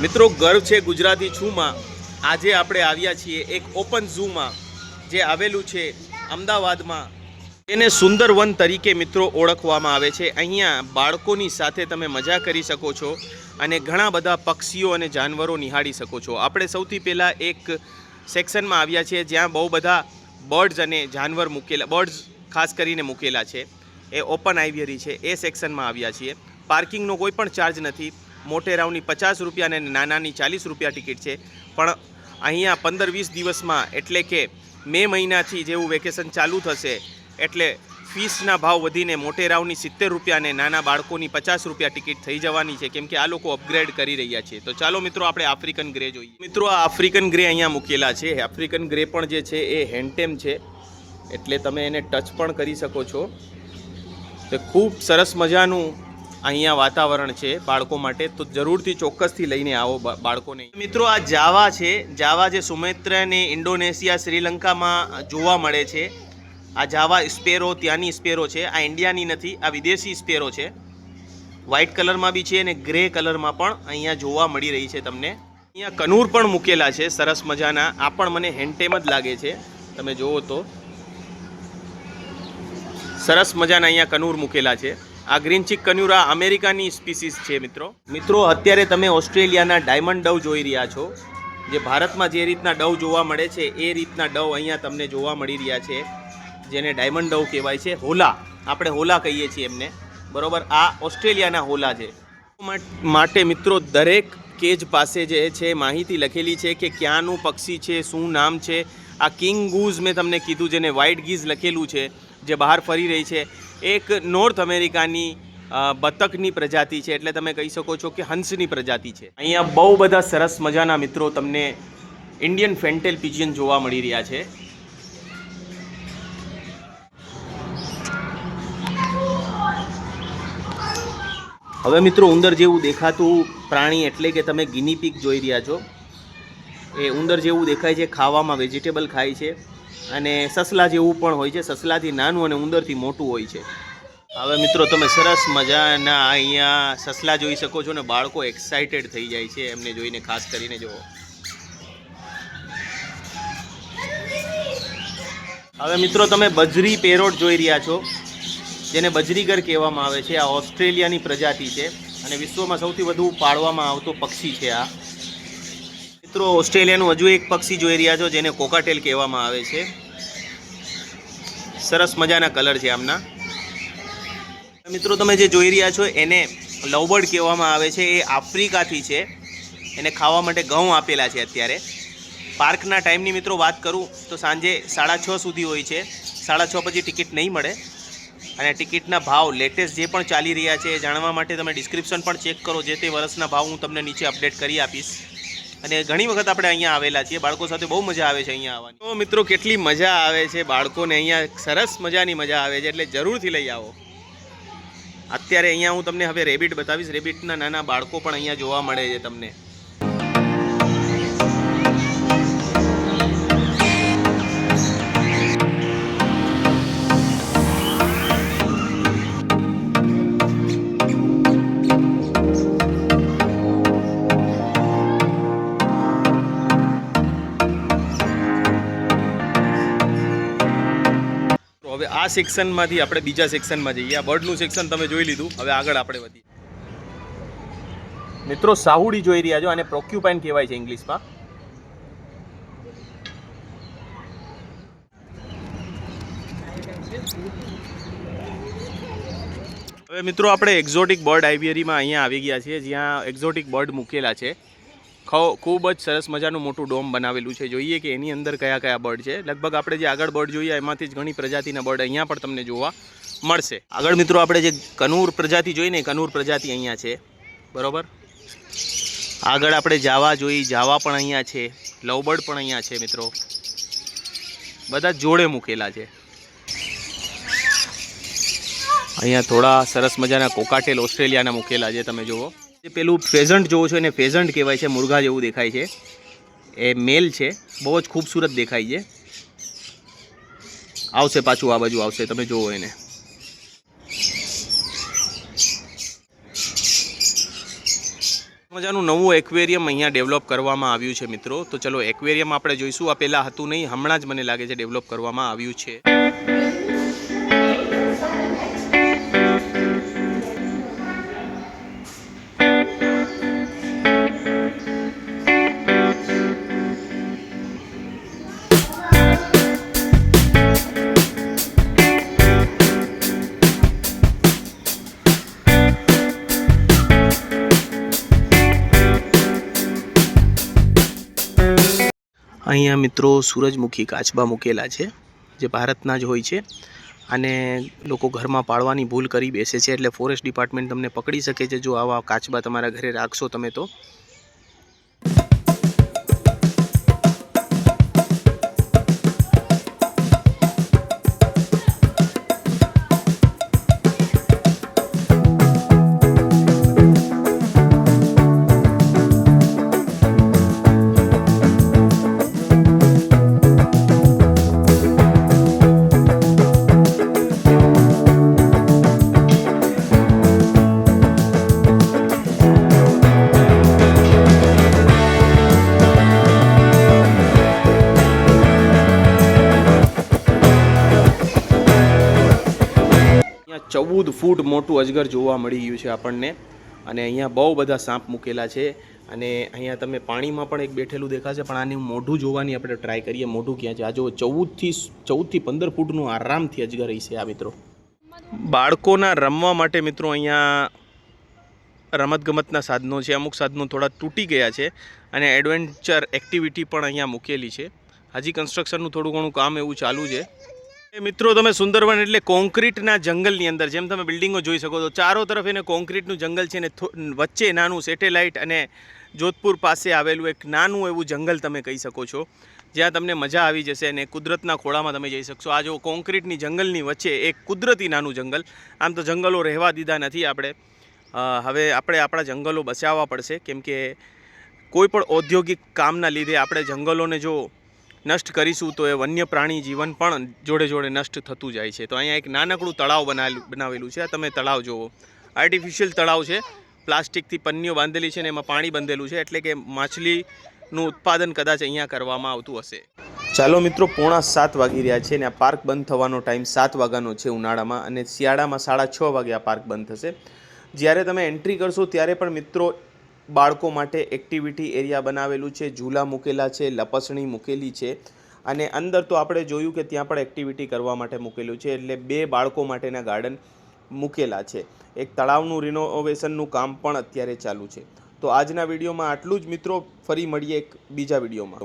મિત્રો ગર્વ છે ગુજરાતી છુમાં આજે આપણે આવ્યા છીએ એક ઓપન ઝૂમાં જે આવેલું છે અમદાવાદમાં. એને સુંદર વન તરીકે મિત્રો ઓળખવામાં આવે છે. અહીંયા બાળકોની સાથે તમે મજા કરી શકો છો અને ઘણા બધા પક્ષીઓ અને જાનવરો નિહાળી શકો છો. આપણે સૌથી પહેલાં એક સેક્શનમાં આવ્યા છીએ જ્યાં બહુ બધા બર્ડ્સ અને જાનવર મૂકેલા, બર્ડ્સ ખાસ કરીને મૂકેલા છે. એ ઓપન આઇવિયરી છે. એ સેક્શનમાં આવ્યા છીએ. પાર્કિંગનો કોઈ પણ ચાર્જ નથી. મોટેરાવની 50 રૂપિયા અને નાનાની 40 રૂપિયા ટિકિટ છે. પણ અહીંયા 15-20 દિવસમાં એટલે કે મે મહિનાથી જેવું વેકેશન ચાલુ થશે એટલે ફીસના ભાવ વધીને મોટેરાવની 70 રૂપિયા અને નાના બાળકોની 50 રૂપિયા ટિકિટ થઈ જવાની છે, કેમ કે આ લોકો અપગ્રેડ કરી રહ્યા છે. તો ચાલો મિત્રો આપણે આફ્રિકન ગ્રે જોઈએ. મિત્રો આ આફ્રિકન ગ્રે અહીંયા મૂકેલા છે. આફ્રિકન ગ્રે પણ જે છે એ હેન્ડટેમ છે, એટલે તમે એને ટચ પણ કરી શકો છો. તો ખૂબ સરસ મજાનું અહીંયા વાતાવરણ છે બાળકો માટે. તો જરૂરથી ચોક્કસથી લઈને આવો બાળકોને. મિત્રો આ જાવા છે. જાવા જે સુમેત્રા અને ઇન્ડોનેશિયા, શ્રીલંકામાં જોવા મળે છે. આ જાવા સ્પેરો ત્યાંની સ્પેરો છે. આ ઇન્ડિયાની નથી, આ વિદેશી સ્પેરો છે. વ્હાઇટ કલરમાં બી છે અને ગ્રે કલરમાં પણ અહીંયા જોવા મળી રહી છે તમને. અહીંયા કનૂર પણ મૂકેલા છે સરસ મજાના. આ પણ મને હેન્ડટેમ જ લાગે છે. તમે જુઓ તો સરસ મજાના અહીંયા કનૂર મૂકેલા છે. આ ગ્રીન ચીક કન્યુર આ અમેરિકાની સ્પીસીસ છે મિત્રો. અત્યારે તમે ઓસ્ટ્રેલિયાના ડાયમંડ ડવ જોઈ રહ્યા છો. જે ભારતમાં જે રીતના ડવ જોવા મળે છે એ રીતના ડવ અહીંયા તમને જોવા મળી રહ્યા છે, જેને ડાયમંડ ડવ કહેવાય છે. હોલા, આપણે હોલા કહીએ છીએ એમને, બરોબર. આ ઓસ્ટ્રેલિયાના હોલા છે. માટે મિત્રો દરેક કેજ પાસે જે છે માહિતી લખેલી છે કે ક્યાંનું પક્ષી છે, શું નામ છે. આ કિંગ ગૂઝ મેં તમને કીધું, જેને વ્હાઇટ ગીઝ લખેલું છે, જે બહાર ફરી રહી છે, એક નોર્થ અમેરિકાની બતકની પ્રજાતિ છે. એટલે તમે કહી શકો છો કે હંસની પ્રજાતિ છે. અહીંયા બહુ બધા સરસ મજાના મિત્રો તમને ઇન્ડિયન ફેન્ટેલ પિજિયન જોવા મળી રહ્યા છે. હવે મિત્રો ઉંદર જેવું દેખાતું પ્રાણી એટલે કે તમે ગિની પીગ જોઈ રહ્યા છો. એ ઉંદર જેવું દેખાય છે, ખાવામાં વેજીટેબલ ખાય છે અને સસલા જેવું પણ હોય છે. સસલાથી નાનું અને ઉંદરથી મોટું હોય છે. હવે મિત્રો તમે સરસ મજાના અહીંયા સસલા જોઈ શકો છો ને બાળકો એક્સાઇટેડ થઈ જાય છે એમને જોઈને. ખાસ કરીને જુઓ. હવે મિત્રો તમે બજરી પેરોટ જોઈ રહ્યા છો, જેને બજરીગર કહેવામાં આવે છે. આ ઓસ્ટ્રેલિયાની પ્રજાતિ છે અને વિશ્વમાં સૌથી વધુ પાળવામાં આવતો પક્ષી છે આ. મિત્રો ઓસ્ટ્રેલિયાનું હજુ એક પક્ષી જોઈ રહ્યા છો જેને કોકાટેલ કહેવામાં આવે છે. સરસ મજાના કલર છે આમના. મિત્રો તમે જે જોઈ રહ્યા છો એને લવબર્ડ કહેવામાં આવે છે. એ આફ્રિકાથી છે. એને ખાવા માટે ઘઉં આપેલા છે. અત્યારે પાર્કના ટાઈમની મિત્રો વાત કરું તો સાંજે 6:30 સુધી હોય છે. 6:30 પછી ટિકિટ નહીં મળે. અને ટિકિટના ભાવ લેટેસ્ટ જે પણ ચાલી રહ્યા છે એ જાણવા માટે તમે ડિસ્ક્રિપ્શન પણ ચેક કરો. જે તે વર્ષના ભાવ હું તમને નીચે અપડેટ કરી આપીશ. અને ઘણી વખત આપણે અહીંયા આવેલા છીએ. બાળકો સાથે બહુ મજા આવે છે અહીંયા આવવાની. તો મિત્રો કેટલી મજા આવે છે બાળકોને અહીંયા. સરસ મજાની મજા આવે છે, એટલે જરૂરથી લઈ આવો. અત્યારે અહીંયા હું તમને હવે રેબિટ બતાવીશ. રેબિટના નાના બાળકો પણ અહીંયા જોવા મળે છે તમને. હવે આ સેક્શનમાંથી આપણે બીજા સેક્શનમાં જઈએ. આ બર્ડનું સેક્શન તમે જોઈ લીધું. હવે આગળ આપણે વધીએ. મિત્રો સાહુડી જોઈ રહ્યા છો, અને પ્રોક્યુપાઇન કહેવાય છે ઇંગ્લિશમાં. હવે મિત્રો આપણે એક્ઝોટિક બર્ડ આઇવિયરીમાં અહીંયા આવી ગયા છીએ, જ્યાં એક્ઝોટિક બર્ડ મૂકેલા છે. ખૂબ જ સરસ મજાનું મોટું ડોમ બનાવેલું છે. જોઈએ કે એની અંદર કયા કયા બર્ડ છે. લગભગ આપણે જે આગળ બર્ડ જોઈએ એમાંથી જ ઘણી પ્રજાતિના બર્ડ અહીંયા પણ તમને જોવા મળશે. આગળ મિત્રો આપણે જે કનૂર પ્રજાતિ જોઈને, કનૂર પ્રજાતિ અહીંયા છે, બરોબર. આગળ આપણે જાવા જોઈ, જાવા પણ અહીંયા છે. લવબર્ડ પણ અહીંયા છે મિત્રો. બધા જોડે મૂકેલા છે. અહીંયા થોડા સરસ મજાના કોકાટેલ ઓસ્ટ્રેલિયાના મૂકેલા છે, તમે જુઓ. જે પેલું ફેઝન્ટ જોવો છો એને ફેઝન્ટ કહેવાય છે. મુરઘા જેવું દેખાય છે. એ મેલ છે. બહુ જ ખૂબસૂરત દેખાય છે. આવશે પાછું આ બાજુ આવશે, તમે જુઓ એને. મજાનું નવું એક્વેરિયમ અહીંયા ડેવલપ કરવામાં આવ્યું છે મિત્રો. તો ચલો એક્વેરિયમ આપણે જોઈશું. આ પહેલાં હતું નહીં, હમણાં જ મને લાગે છે ડેવલપ કરવામાં આવ્યું છે. અહીંયા મિત્રો સૂરજમુખી કાચબા મૂકેલા છે, જે ભારતના જ હોય છે, અને લોકો ઘરમાં પાળવાની ભૂલ કરી બેસે છે, એટલે ફોરેસ્ટ ડિપાર્ટમેન્ટ તમને પકડી શકે છે જો આવા કાચબા તમારા ઘરે રાખશો તમે તો. અહીંયા 14 ફૂટ મોટું અજગર જોવા મળી ગયું છે આપણને, અને અહીંયા બહુ બધા સાપ મૂકેલા છે, અને અહીંયા તમે પાણીમાં પણ એક બેઠેલું દેખાશે, પણ આની મોઢું જોવાની આપણે ટ્રાય કરીએ. મોઢું ક્યાં છે? આ જો 14 થી 15 ફૂટનું આરામથી અજગર છે આ મિત્રો. બાળકોના રમવા માટે મિત્રો અહીંયા રમતગમતના સાધનો છે. અમુક સાધનો થોડા તૂટી ગયા છે, અને એડવેન્ચર એક્ટિવિટી પણ અહીંયા મૂકેલી છે. હજી કન્સ્ટ્રક્શનનું થોડું ઘણું કામ એવું ચાલુ છે. મિત્રો તમે સુંદરવન એટલે કોન્ક્રીટના જંગલની અંદર, જેમ તમે બિલ્ડિંગો જોઈ શકો તો ચારો તરફ એને કોન્ક્રીટનું જંગલ છે, ને વચ્ચે નાનું સેટેલાઇટ અને જોધપુર પાસે આવેલું એક નાનું એવું જંગલ તમે કહી શકો છો, જ્યાં તમને મજા આવી જશે અને કુદરતના ખોળામાં તમે જઈ શકશો. આ જો કોન્ક્રીટની જંગલની વચ્ચે એક કુદરતી નાનું જંગલ. આમ તો જંગલો રહેવા દીધા નથી આપણે, હવે આપણે આપણા જંગલો બચાવવા પડશે, કેમ કે કોઈ પણ ઔદ્યોગિક કામના લીધે આપણે જંગલોને જો નષ્ટ કરીશું તો એ વન્ય પ્રાણી જીવન પણ જોડે જોડે નષ્ટ થતું જાય છે. તો અહીંયા એક નાનકડું તળાવ બનાવેલું છે. તમે તળાવ જુઓ, આર્ટિફિશિયલ તળાવ છે, પ્લાસ્ટિકથી પન્નીઓ બાંધેલી છે, ને એમાં પાણી બંધેલું છે, એટલે કે માછલીનું ઉત્પાદન કદાચ અહીંયા કરવામાં આવતું હશે. ચાલો મિત્રો, 6:45 વાગી રહ્યા છે, ને આ પાર્ક બંધ થવાનો ટાઈમ 7 વાગ્યાનો છે ઉનાળામાં, અને શિયાળામાં 6:30 વાગે આ પાર્ક બંધ થશે. જ્યારે તમે એન્ટ્રી કરશો ત્યારે પણ મિત્રો બાળકો માટે એક્ટિવિટી એરિયા બનાવેલું છે, ઝૂલા મૂકેલા છે, લપસણી મૂકેલી છે, અને અંદર તો આપણે જોયું કે ત્યાં પણ એક્ટિવિટી કરવા માટે મૂકેલું છે, એટલે 2 બાળકો માટેના ગાર્ડન મૂકેલા છે. એક તળાવનું રિનોવેશનનું કામ પણ અત્યારે ચાલુ છે. તો આજના વિડીયોમાં આટલું જ મિત્રો. ફરી મળીએ એક બીજા વિડીયોમાં.